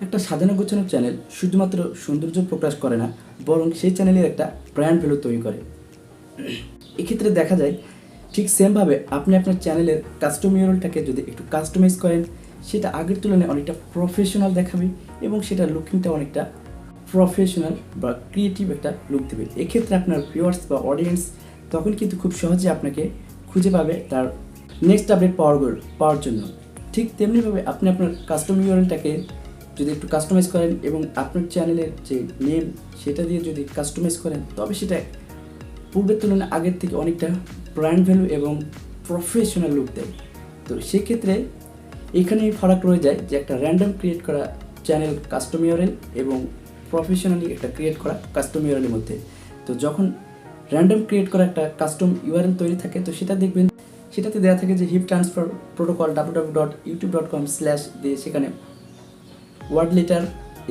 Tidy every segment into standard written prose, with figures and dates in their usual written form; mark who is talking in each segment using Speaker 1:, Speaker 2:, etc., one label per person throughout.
Speaker 1: একটা সাজানো গোছানো চ্যানেল শুধুমাত্র সৌন্দর্য প্রকাশ করে না, বরং সেই চ্যানেলের একটা ব্র্যান্ড ভ্যালু তৈরি করে। এক্ষেত্রে দেখা যায় ঠিক সেমভাবে আপনি আপনার চ্যানেলের কাস্টম ইউআরএলটাকে যদি একটু কাস্টমাইজ করেন, সেটা আগের তুলনায় অনেকটা প্রফেশনাল দেখাবে এবং সেটা লুকিংটা অনেকটা প্রফেশনাল বা ক্রিয়েটিভ একটা লুক দেবে। এক্ষেত্রে আপনার ভিউয়ার্স বা অডিয়েন্স তখন কিন্তু খুব সহজে আপনাকে খুঁজে পাবে তার নেক্সট আপডেট পাওয়ার জন্য। ঠিক তেমনিভাবে আপনি আপনার কাস্টম ইউআরএলটাকে যদি একটু কাস্টমাইজ করেন এবং আপনার চ্যানেলের যে নেম সেটা দিয়ে যদি কাস্টমাইজ করেন, তবে সেটা পূর্বের তুলনায় আগের থেকে অনেকটা ব্র্যান্ড ভ্যালু এবং প্রফেশনাল লুক দেয়। তো সেক্ষেত্রে এখানেই ফারাক রয়ে যায় যে একটা র্যান্ডম ক্রিয়েট করা চ্যানেল কাস্টম ইউআরএল এবং প্রফেশনালি একটা ক্রিয়েট করা কাস্টম ইউআরএলের মধ্যে। তো যখন র্যান্ডম ক্রিয়েট করা একটা কাস্টম ইউআরএল তৈরি থাকে, তো সেটা দেখবেন সেটাতে দেওয়া থাকে যে হিপ ট্রান্সফার প্রোটোকল www.youtube.com/ দিয়ে সেখানে ওয়ার্ড লেটার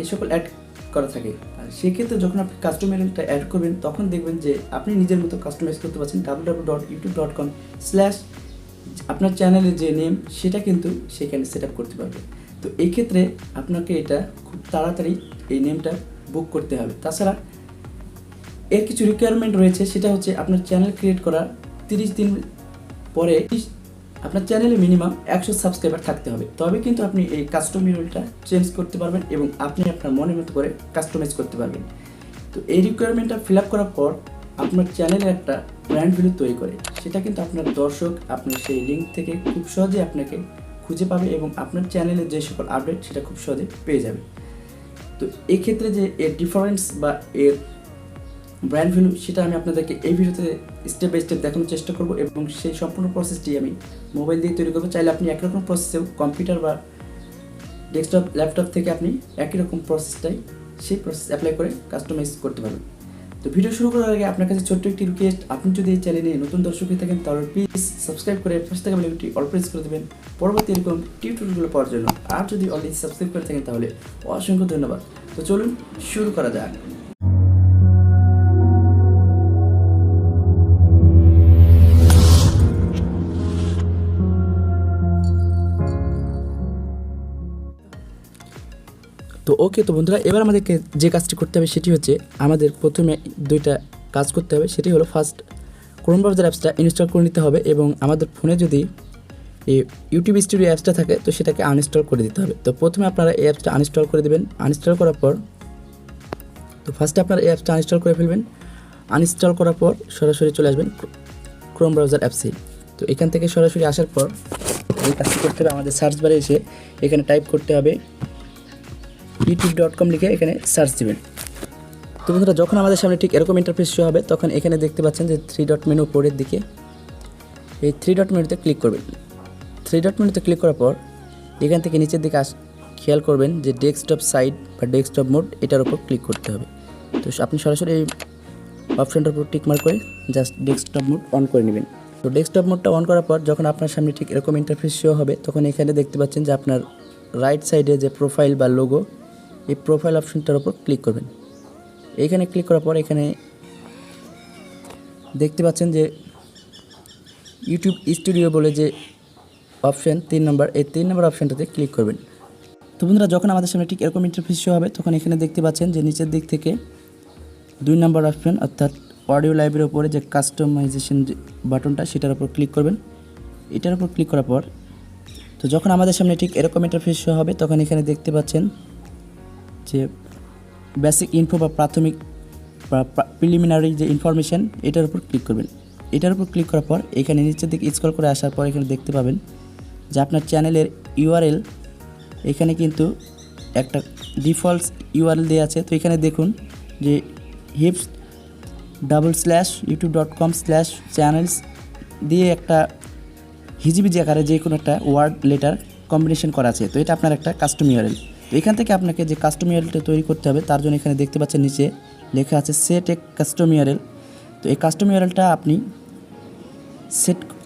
Speaker 1: এই সকল অ্যাড করা থাকে। আর সেক্ষেত্রে যখন আপনি কাস্টম ইউআরএলটা অ্যাড করবেন, তখন দেখবেন যে আপনি নিজের মতো কাস্টমাইজ করতে পারছেন www.youtube.com/ আপনার চ্যানেলের যে নেম সেটা কিন্তু সেখানে সেট আপ করতে পারবে। তো এই ক্ষেত্রে আপনাকে এটা খুব তাড়াতাড়ি এই নেমটা বুক করতে হবে। তাছাড়া এর কিছু রিকোয়ারমেন্ট রয়েছে, সেটা হচ্ছে আপনার চ্যানেল ক্রিয়েট করার 30 দিন পরে আপনার চ্যানেলে মিনিমাম 100 সাবস্ক্রাইবার থাকতে হবে, তবে কিন্তু আপনি এই কাস্টম ইউআরএলটা চেঞ্জ করতে পারবেন এবং আপনি আপনার মনের মতো করে কাস্টমাইজ করতে পারবেন। তো এই রিকোয়ারমেন্টটা ফিল আপ করার পর আপনার চ্যানেলে একটা ব্র্যান্ড ভ্যালু তৈরি করে, সেটা কিন্তু আপনার দর্শক আপনার সেই লিঙ্ক থেকে খুব সহজে আপনাকে খুঁজে পাবে এবং আপনার চ্যানেলের যে সকল আপডেট সেটা খুব সহজে পেয়ে যাবে। তো এক্ষেত্রে যে এর ডিফারেন্স বা এর ব্র্যান্ড ভ্যালু সেটা আমি আপনাদেরকে এই ভিডিওতে স্টেপ বাই স্টেপ দেখানোর চেষ্টা করব এবং সেই সম্পূর্ণ প্রসেসটি আমি মোবাইল দিয়ে তৈরি করবো। চাইলে আপনি একই রকম প্রসেসেও কম্পিউটার বা ডেস্কটপ ল্যাপটপ থেকে আপনি একই রকম সেই প্রসেস অ্যাপ্লাই করে কাস্টমাইজ করতে পারবেন। তো ভিডিও শুরু করার আগে আপনার কাছে ছোট্ট একটি রিকোয়েস্ট, আপনি যদি এই চ্যানেলে নতুন দর্শক হয়ে থাকেন তাহলে প্লিজ সাবস্ক্রাইব করে পাশে থাকা বেলটি অল প্রেস করে দেবেন পরবর্তী এরকম টিউটোরিয়ালগুলো পাওয়ার জন্য। আর যদি অলরেডি সাবস্ক্রাইব করে থাকেন তাহলে অসংখ্য ধন্যবাদ। তো চলুন শুরু করা যাক। তো ওকে, তো বন্ধুরা, এবার আমাদেরকে যে কাজটি করতে হবে সেটি হচ্ছে আমাদের প্রথমে দুইটা কাজ করতে হবে। সেটি হলো ফার্স্ট ক্রোম ব্রাউজার অ্যাপসটা ইনস্টল করে নিতে হবে এবং আমাদের ফোনে যদি এই ইউটিউব স্টুডিও অ্যাপসটা থাকে তো সেটাকে আনইনস্টল করে দিতে হবে। তো প্রথমে আপনারা এই অ্যাপসটা আনইনস্টল করে দেবেন। আনইনস্টল করার পর তো ফার্স্টে আপনারা এই অ্যাপসটা আনইনস্টল করে ফেলবেন। আনইনস্টল করার পর সরাসরি চলে আসবেন ক্রোম ব্রাউজার অ্যাপসে। তো এখান থেকে সরাসরি আসার পর এই কাজটি করতে হবে, আমাদের সার্চ বারে এসে এখানে টাইপ করতে হবে youtube.com লিখে এখানে সার্চ দেবেন। তো বন্ধুরা, যখন আমাদের সামনে ঠিক এরকম ইন্টারফেস শো হবে, তখন এখানে দেখতে পাচ্ছেন যে 3 ডট মেনু উপরের দিকে, এই 3 ডট মেনুতে ক্লিক করবেন। 3 ডট মেনুতে ক্লিক করার পর এখান থেকে নিচের দিকে খেয়াল করবেন যে ডেস্কটপ সাইড বা ডেস্কটপ মোড এটার উপর ক্লিক করতে হবে। তো আপনি সরাসরি এই অপশানটার উপর টিক মার্ক করে জাস্ট ডেস্কটপ মোড অন করে নেবেন। তো ডেস্কটপ মোডটা অন করার পর যখন আপনার সামনে ঠিক এরকম ইন্টারফেস শো হবে, তখন এখানে দেখতে পাচ্ছেন যে আপনার রাইট সাইডে যে প্রোফাইল বা লোগো, এই প্রোফাইল অপশনটার উপর ক্লিক করবেন। এইখানে ক্লিক করার পর এখানে দেখতে পাচ্ছেন যে ইউটিউব স্টুডিও বলে যে অপশান 3 নম্বর, এই 3 নম্বর অপশানটাতে ক্লিক করবেন। তো বন্ধুরা, যখন আমাদের সামনে ঠিক এরকম ইন্টারফেস শো হবে, তখন এখানে দেখতে পাচ্ছেন যে নিচের দিক থেকে 2 নম্বর অপশান অর্থাৎ অডিও লাইভের উপরে যে কাস্টমাইজেশন বাটনটা সেটার উপর ক্লিক করবেন। এটার উপর ক্লিক করার পর তো যখন আমাদের সামনে ঠিক এরকম ইন্টারফেস শো হবে, তখন এখানে দেখতে পাচ্ছেন যে বেসিক ইনফো বা প্রাথমিক বা প্রিলিমিনারি যে ইনফরমেশান, এটার উপর ক্লিক করবেন। এটার উপর ক্লিক করার পর এখানে নিচের দিকে স্ক্রল করে আসার পর এখানে দেখতে পাবেন যে আপনার চ্যানেলের ইউআরএল এখানে কিন্তু একটা ডিফল্ট ইউআরএল দেওয়া আছে। তো এখানে দেখুন যে hips/youtube.com/channels দিয়ে একটা হিজিবিজি আকারে যে কোনো একটা ওয়ার্ড লেটার কম্বিনেশন করা আছে। তো এটা আপনার একটা কাস্টম ইউআরএল। তো এখান থেকে আপনাকে যে কাস্টম ইউআরএলটা তৈরি করতে হবে, তার জন্য এখানে দেখতে পাচ্ছেন নিচে লেখা আছে সেট এ কাস্টম ইউআরএল। তো এই কাস্টম ইউআরএলটা আপনি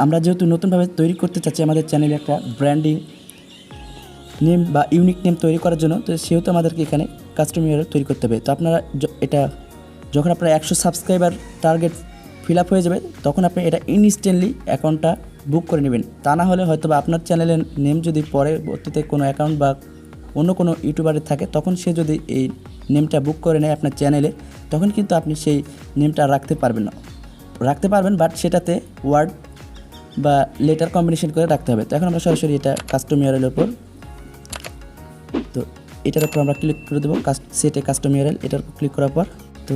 Speaker 1: আমরা যেহেতু নতুনভাবে তৈরি করতে চাচ্ছি আমাদের চ্যানেলে একটা ব্র্যান্ডিং নেম বা ইউনিক নেম তৈরি করার জন্য, তো সেহেতু আমাদেরকে এখানে কাস্টম ইউআরএল তৈরি করতে হবে। তো আপনারা এটা যখন আপনার 100 সাবস্ক্রাইবার টার্গেট ফিল আপ হয়ে যাবে, তখন আপনি এটা ইনস্ট্যান্টলি অ্যাকাউন্টটা বুক করে নেবেন। তা না হলে হয়তো বা আপনার চ্যানেলের নেম যদি পরবর্তীতে কোনো অ্যাকাউন্ট বা অন্য কোনো ইউটিউবারের থাকে, তখন সে যদি এই নেমটা বুক করে নেয় আপনার চ্যানেলে, তখন কিন্তু আপনি সেই নেমটা রাখতে পারবেন না, রাখতে পারবেন বাট সেটাতে ওয়ার্ড বা লেটার কম্বিনেশন করে রাখতে হবে। তো এখন আমরা সরাসরি এটা কাস্টম ইউআরএল এর উপর, তো এটার উপর আমরা ক্লিক করে দেবো সেটে কাস্টম ইউআরএল, এটার উপর ক্লিক করার পর তো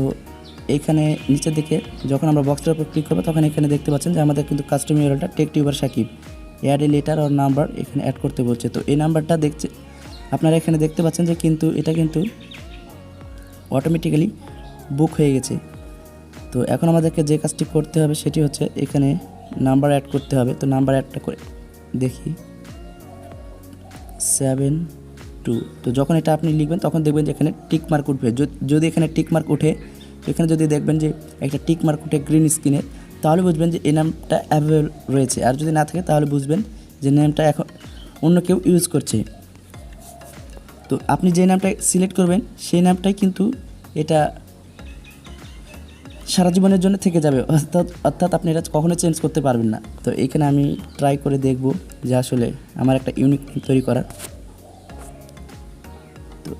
Speaker 1: এইখানে নিচের দিকে যখন আমরা বক্সটার উপর ক্লিক করবো তখন এখানে দেখতে পাচ্ছেন যে আমাদের কিন্তু কাস্টম ইউআরএলটা tech tuber Sakib add a letter আর নাম্বার এখানে অ্যাড করতে বলছে। তো এই নাম্বারটা দেখছে আপনারা এখানে দেখতে পাচ্ছেন যে কিন্তু এটা কিন্তু অটোমেটিক্যালি বুক হয়ে গেছে। তো এখন আমাদেরকে যে কাজটি করতে হবে সেটি হচ্ছে এখানে নাম্বার অ্যাড করতে হবে। তো নাম্বার অ্যাডটা করে দেখি 72। তো যখন এটা আপনি লিখবেন তখন দেখবেন যে এখানে টিক মার্ক উঠবে। যদি এখানে টিক মার্ক উঠে, এখানে যদি দেখবেন যে একটা টিক মার্ক উঠে গ্রিন স্ক্রিনে, তাহলে বুঝবেন যে এই নামটা অ্যাভেলেবল রয়েছে। আর যদি না থাকে তাহলে বুঝবেন যে নামটা এখন অন্য কেউ ইউজ করছে। তো আপনি যে নামটা সিলেক্ট করবেন সেই নামটাই কিন্তু এটা সারা জীবনের জন্য থেকে যাবে, অর্থাৎ আপনি এটা কখনো চেঞ্জ করতে পারবেন না। তো এখানে আমি ট্রাই করে দেখব যে আসলে আমার একটা ইউনিক তৈরি করার। তো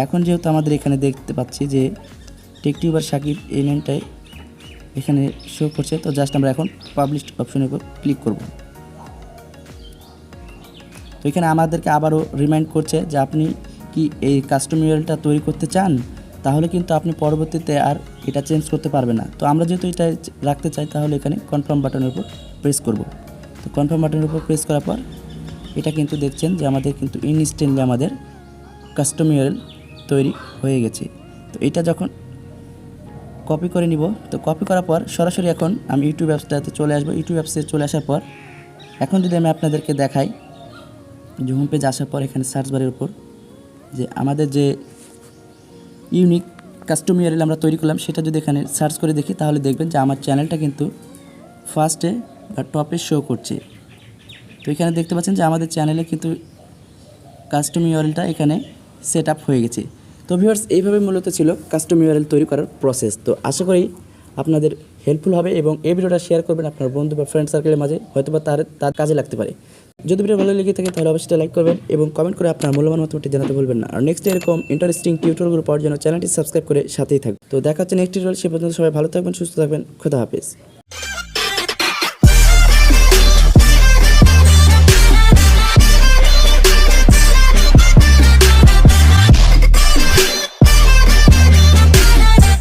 Speaker 1: এখন যেহেতু আমাদের এখানে দেখতে পাচ্ছি যে টেক টিউবার সাকিব এই নেমটাই এখানে শো করছে, তো জাস্ট আমরা এখন পাবলিশড অপশনের উপর ক্লিক করব। তো এখানে আমাদেরকে আবারও রিমাইন্ড করছে যে আপনি কি এই কাস্টম ইউআরএলটা তৈরি করতে চান, তাহলে কিন্তু আপনি পরবর্তীতে আর এটা চেঞ্জ করতে পারবেন না। তো আমরা যেহেতু এটা রাখতে চাই তাহলে এখানে কনফার্ম বাটনের উপর প্রেস করব। তো কনফার্ম বাটনের উপর প্রেস করার পর এটা কিন্তু দেখছেন যে আমাদের কিন্তু ইনস্ট্যান্টলি আমাদের কাস্টম ইউআরএল তৈরি হয়ে গেছে। তো এটা যখন কপি করে নিব, তো কপি করার পর সরাসরি এখন আমি ইউটিউব অ্যাপসটাতে চলে আসবো। ইউটিউব অ্যাপসে চলে আসার পর এখন যদি আমি আপনাদেরকে দেখাই যে হোম পেজ আসার পর এখানে সার্চ বারের উপর যে আমাদের যে ইউনিক কাস্টম ইউআরএল আমরা তৈরি করলাম সেটা যদি এখানে সার্চ করে দেখি, তাহলে দেখবেন যে আমার চ্যানেলটা কিন্তু ফার্স্টে বা টপে শো করছে। তো এখানে দেখতে পাচ্ছেন যে আমাদের চ্যানেলে কিন্তু কাস্টম ইউআরএলটা এখানে সেট আপ হয়ে গেছে। তো ভিউয়ার্স, এইভাবে মূলত ছিল কাস্টম ইউআরএল তৈরি করার প্রসেস। তো আশা করি আপনাদের হেল্পফুল হবে এবং এই ভিডিওটা শেয়ার করবেন আপনার বন্ধু বা ফ্রেন্ড সার্কেলের মাঝে, হয়তো বা তার কাজে লাগতে পারে। যদি ভিডিও ভালো লেগে থাকে তাহলে অবশ্যই লাইক করবেন এবং কমেন্ট করে আপনার মূল্যবান মতামতটি জানাতে ভুলবেন না। আর নেক্সট এরকম ইন্টারেস্টিং টিউটোরিয়ালগুলো পাওয়ার জন্য চ্যানেলটি সাবস্ক্রাইব করে সাথেই থাকবেন। তো দেখা হচ্ছে নেক্সট টিউটোরিয়াল। সে পর্যন্ত সবাই ভালো থাকবেন, সুস্থ থাকবেন। খোদা হাফেজ।